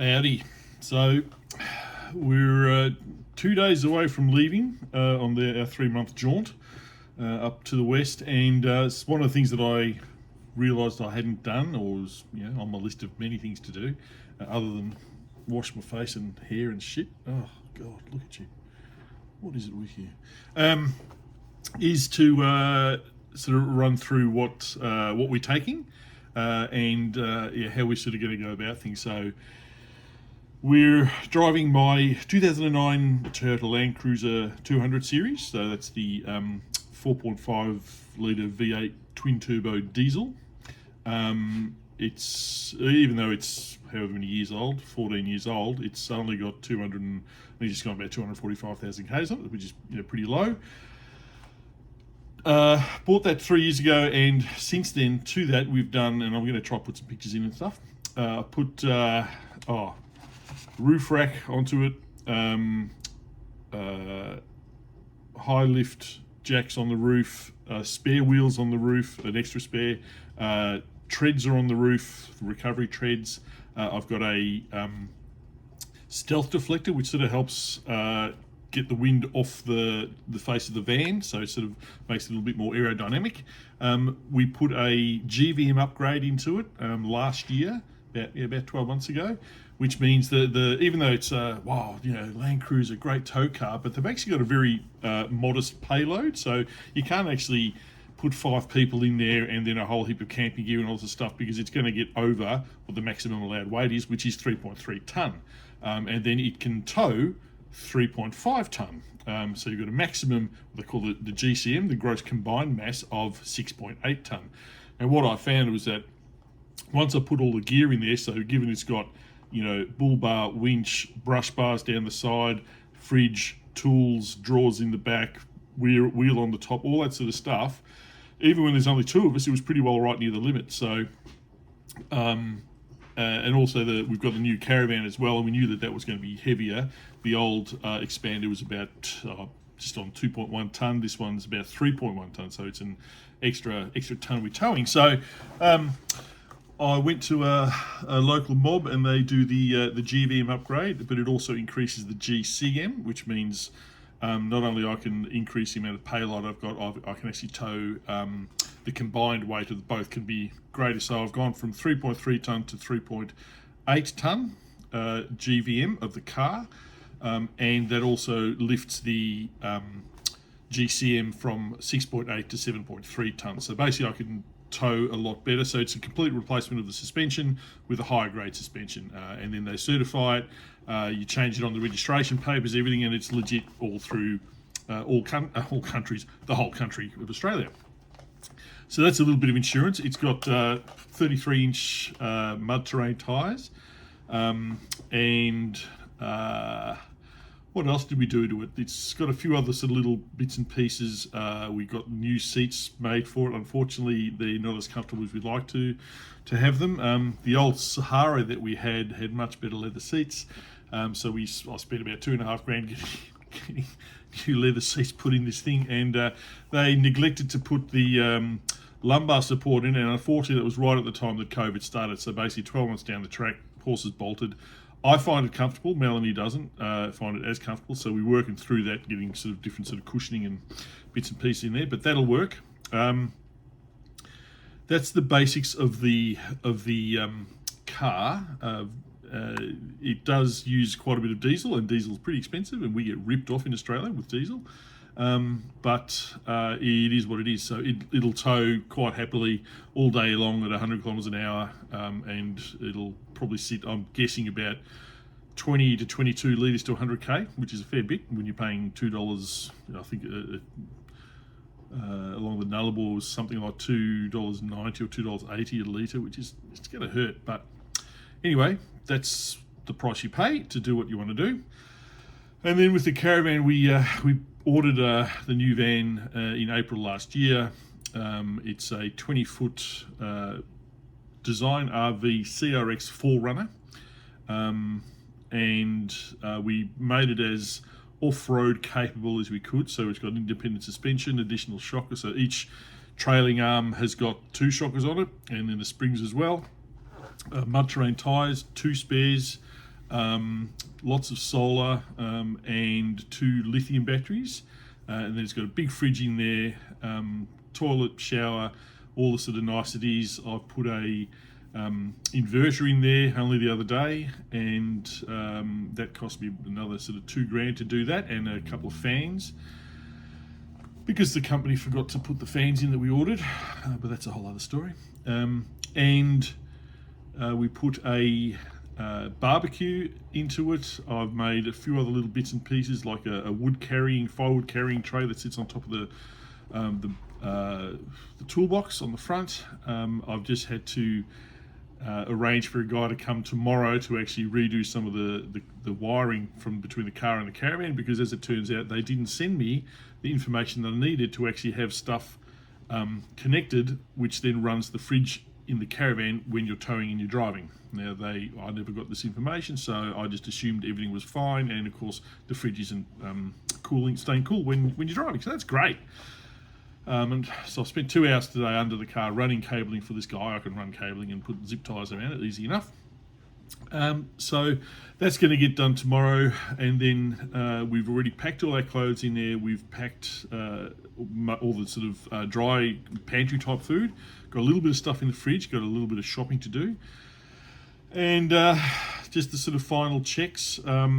Howdy. So we're 2 days away from leaving on our 3 month jaunt up to the west, and it's one of the things that I realised I hadn't done, or was on my list of many things to do, other than wash my face and hair and shit. Oh God, look at you! What is it with you? Is to sort of run through what we're taking and how we're sort of going to go about things. So we're driving my 2009 Toyota Land Cruiser 200 series, so that's the 4.5 litre V8 twin turbo diesel. It's, even though it's however many years old, 14 years old, it's only got 200 and just gone about 245,000 k's on it, which is pretty low. Bought that 3 years ago, and since then to that we've done, and I'm going to try to put some pictures in and stuff. Put roof rack onto it, high lift jacks on the roof, spare wheels on the roof, an extra spare, treads are on the roof, recovery treads. I've got a stealth deflector, which sort of helps get the wind off the face of the van, so it sort of makes it a little bit more aerodynamic. We put a GVM upgrade into it last year, about 12 months ago, which means that even though it's Land Cruiser, great tow car, but they've actually got a very modest payload, so you can't actually put 5 people in there and then a whole heap of camping gear and all this stuff, because it's going to get over what the maximum allowed weight is, which is 3.3 tonne, and then it can tow 3.5 tonne. So you've got a maximum, what they call the GCM, the gross combined mass, of 6.8 tonne. And what I found was that once I put all the gear in there, so given it's got bull bar, winch, brush bars down the side, fridge, tools, drawers in the back, wheel on the top, all that sort of stuff, even when there's only 2 of us, it was pretty well right near the limit. So and also we've got the new Caravan as well, and we knew that was going to be heavier. The old Expander was about just on 2.1 tonne. This one's about 3.1 tonne, so it's an extra tonne with towing. So I went to a local mob, and they do the GVM upgrade, but it also increases the GCM, which means not only I can increase the amount of payload I've got, I can actually tow the combined weight of both can be greater. So I've gone from 3.3 tonne to 3.8 tonne GVM of the car, and that also lifts the GCM from 6.8 to 7.3 tonne. So basically I can tow a lot better. So it's a complete replacement of the suspension with a higher grade suspension, and then they certify it. You change it on the registration papers, everything, and it's legit all through all countries, the whole country of Australia. So that's a little bit of insurance. It's got 33-inch mud terrain tyres, and what else did we do to it? It's got a few other sort of little bits and pieces. We got new seats made for it. Unfortunately, they're not as comfortable as we'd like to have them. The old Sahara that we had much better leather seats. So I spent about $2,500 getting new leather seats put in this thing, and they neglected to put the lumbar support in, and unfortunately it was right at the time that COVID started. So basically 12 months down the track, horses bolted. I find it comfortable. Melanie doesn't find it as comfortable, so we're working through that, getting sort of different sort of cushioning and bits and pieces in there, but that'll work. That's the basics of the car. It does use quite a bit of diesel, and diesel is pretty expensive, and we get ripped off in Australia with diesel. But it is what it is. So it'll tow quite happily all day long at 100 kilometres an hour, and it'll probably sit, I'm guessing, about 20 to 22 litres to 100k, which is a fair bit when you're paying $2. I think along the Nullarbor was something like $2.90 or $2.80 a litre, which is, it's going to hurt. But anyway, that's the price you pay to do what you want to do. And then with the Caravan, we ordered the new van in April last year. It's a 20-foot design RV CRX 4Runner, and we made it as off-road capable as we could. So it's got independent suspension, additional shocker. So each trailing arm has got 2 shockers on it, and then the springs as well. Mud terrain tyres, 2 spares, lots of solar, and 2 lithium batteries. And then it's got a big fridge in there, toilet, shower, all the sort of niceties. I've put a inverter in there only the other day, and that cost me another sort of $2,000 to do that, and a couple of fans, because the company forgot to put the fans in that we ordered, but that's a whole other story. And we put a barbecue into it. I've made a few other little bits and pieces, like a firewood carrying tray that sits on top of the toolbox on the front. I've just had to arrange for a guy to come tomorrow to actually redo some of the wiring from between the car and the caravan, because as it turns out, they didn't send me the information that I needed to actually have stuff connected, which then runs the fridge in the caravan when you're towing and you're driving. Now I never got this information, so I just assumed everything was fine, and of course the fridge isn't staying cool when you're driving, so that's great. And so I spent 2 hours today under the car running cabling for this guy. I can run cabling and put zip ties around it, easy enough. So that's going to get done tomorrow, and then we've already packed all our clothes in there. We've packed all the sort of dry pantry type food. Got a little bit of stuff in the fridge. Got a little bit of shopping to do, and just the sort of final checks. I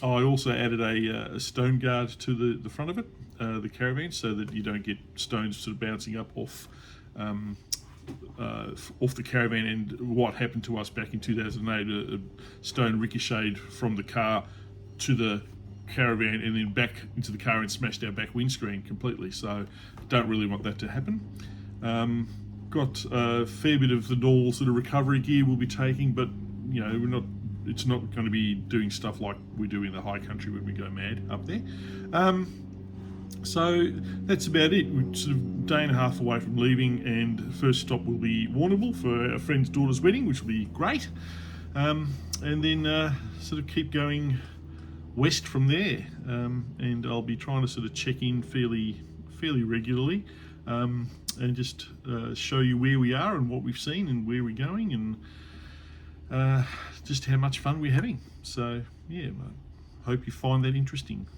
also added a stone guard to the front of it, the caravan, so that you don't get stones sort of bouncing up off the caravan. And what happened to us back in 2008, a stone ricocheted from the car to the caravan and then back into the car and smashed our back windscreen completely. So don't really want that to happen. Got a fair bit of the normal sort of recovery gear we'll be taking, but you know, it's not going to be doing stuff like we do in the high country when we go mad up there. So that's about it. We're sort of a day and a half away from leaving, and first stop will be Warrnambool for our friend's daughter's wedding, which will be great. And then sort of keep going west from there. And I'll be trying to sort of check in fairly regularly, and just show you where we are and what we've seen and where we're going, and just how much fun we're having. So yeah, I hope you find that interesting.